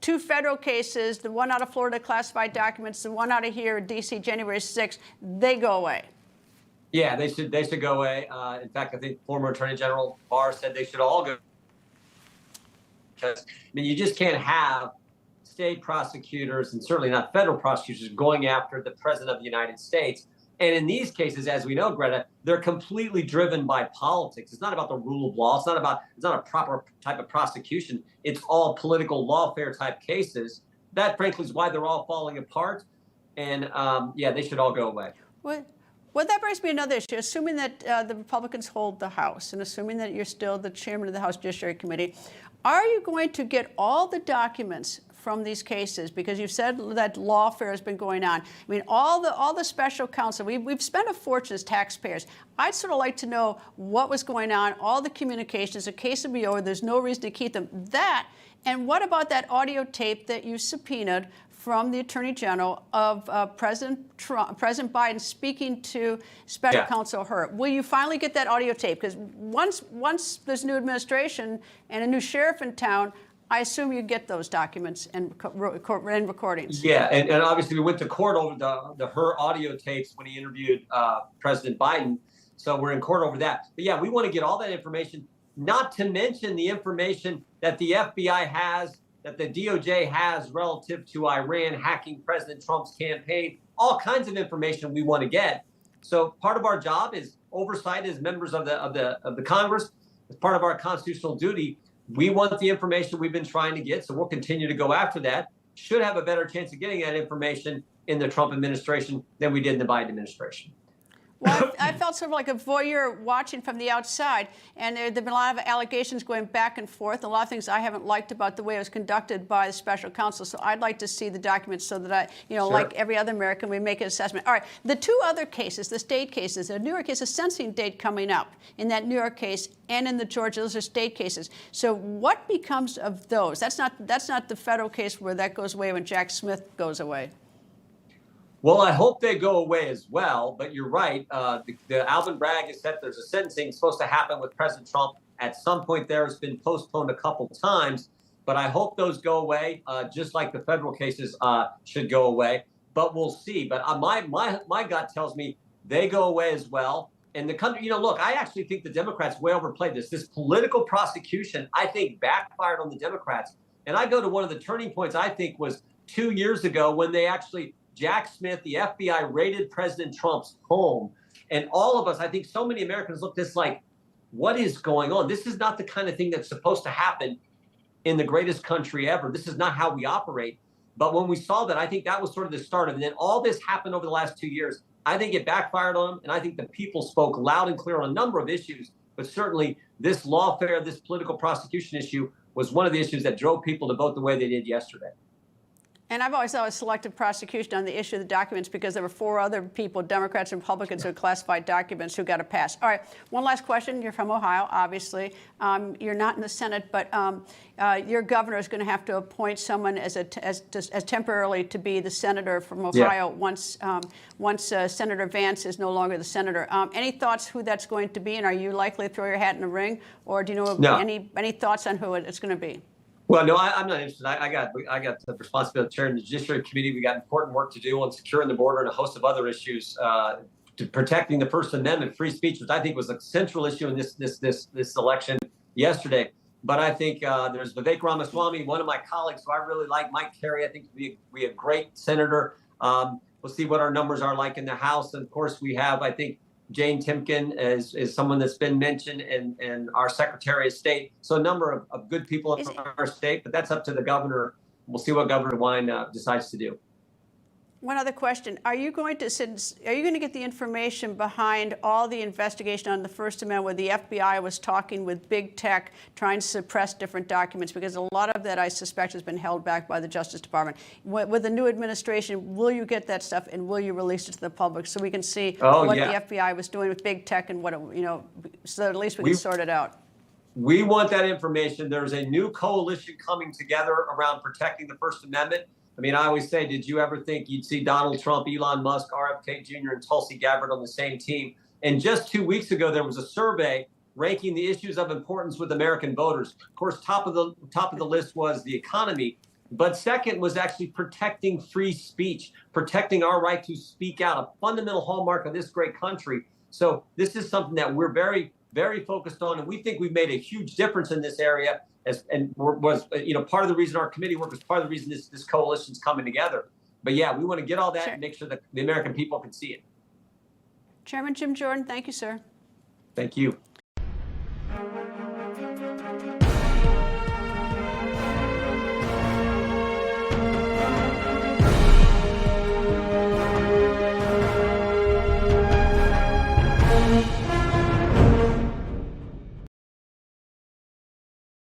two federal cases, the one out of Florida, classified documents, the one out of here, D.C., January 6th, they go away. Yeah, they should go away. In fact, I think former Attorney General Barr said they should all go. Because, I mean, you just can't have state prosecutors, and certainly not federal prosecutors, going after the President of the United States. And in these cases, as we know, Greta, they're completely driven by politics. It's not about the rule of law. It's not a proper type of prosecution. It's all political lawfare type cases. That, frankly, is why they're all falling apart. And yeah, they should all go away. Well, that brings me to another issue. Assuming that the Republicans hold the House, and assuming that you're still the chairman of the House Judiciary Committee, are you going to get all the documents from these cases? Because you've said that lawfare has been going on. I mean, all the special counsel, we've spent a fortune as taxpayers. I'd sort of like to know what was going on, all the communications. The case will be over. There's no reason to keep them. That, and what about that audio tape that you subpoenaed from the Attorney General of President Biden speaking to Special Counsel Hur? Will you finally get that audio tape? Because once there's a new administration and a new sheriff in town, I assume you get those documents and recordings. Yeah, and obviously we went to court over the Hur audio tapes when he interviewed President Biden. So we're in court over that. But yeah, we want to get all that information, not to mention the information that the FBI has, that the DOJ has relative to Iran hacking President Trump's campaign, all kinds of information we want to get. So part of our job is oversight as members of the Congress. As part of our constitutional duty, we want the information we've been trying to get, so we'll continue to go after that. Should have a better chance of getting that information in the Trump administration than we did in the Biden administration. Well, I felt sort of like a voyeur watching from the outside, and there have been a lot of allegations going back and forth, a lot of things I haven't liked about the way it was conducted by the special counsel. So I'd like to see the documents so that I, Sure. like every other American, we make an assessment. All right, the two other cases, the state cases, the New York case, a sentencing date coming up in that New York case and in the Georgia, those are state cases. So what becomes of those? That's not the federal case where that goes away when Jack Smith goes away. Well, I hope they go away as well. But you're right. The Alvin Bragg has said there's a sentencing supposed to happen with President Trump at some point. There has been postponed a couple times, but I hope those go away, just like the federal cases should go away. But we'll see. But my gut tells me they go away as well. And the country, look, I actually think the Democrats way overplayed this. This political prosecution, I think, backfired on the Democrats. And I go to one of the turning points, I think, was 2 years ago when they actually, Jack Smith, the FBI, raided President Trump's home. And all of us, I think so many Americans looked at this like, what is going on? This is not the kind of thing that's supposed to happen in the greatest country ever. This is not how we operate. But when we saw that, I think that was sort of the start of it. And then all this happened over the last 2 years. I think it backfired on them. And I think the people spoke loud and clear on a number of issues. But certainly this lawfare, this political prosecution issue was one of the issues that drove people to vote the way they did yesterday. And I've always thought it was selective prosecution on the issue of the documents because there were 4 other people, Democrats and Republicans, who had classified documents who got a pass. All right, one last question. You're from Ohio, obviously. You're not in the Senate, but your governor is going to have to appoint someone as temporarily to be the senator from Ohio once Senator Vance is no longer the senator. Any thoughts who that's going to be, and are you likely to throw your hat in the ring, or do you know any thoughts on who it's going to be? Well, no, I'm not interested. I got the responsibility of chairing the Judiciary Committee. We got important work to do on securing the border and a host of other issues, to protecting the First Amendment, free speech, which I think was a central issue in this election yesterday. But I think there's Vivek Ramaswamy, one of my colleagues who I really like, Mike Carey. I think we a great senator. We'll see what our numbers are like in the House. And of course, we have, I think, Jane Timken is someone that's been mentioned, and our Secretary of State. So a number of good people from our state, but that's up to the governor. We'll see what Governor Wine decides to do. One other question. Are you going to get the information behind all the investigation on the First Amendment where the FBI was talking with big tech, trying to suppress different documents? Because a lot of that, I suspect, has been held back by the Justice Department. With the new administration, will you get that stuff and will you release it to the public so we can see the FBI was doing with big tech and what, so that at least we can sort it out? We want that information. There's a new coalition coming together around protecting the First Amendment. I mean, I always say, did you ever think you'd see Donald Trump, Elon Musk, RFK Jr., and Tulsi Gabbard on the same team? And just 2 weeks ago, there was a survey ranking the issues of importance with American voters. Of course, top of the list was the economy. But second was actually protecting free speech, protecting our right to speak out, a fundamental hallmark of this great country. So this is something that we're very, very focused on, and we think we've made a huge difference in this area. Was part of the reason our committee work was part of the reason this coalition's coming together. But yeah, we want to get all that and make sure that the American people can see it. Chairman Jim Jordan, thank you, sir. Thank you.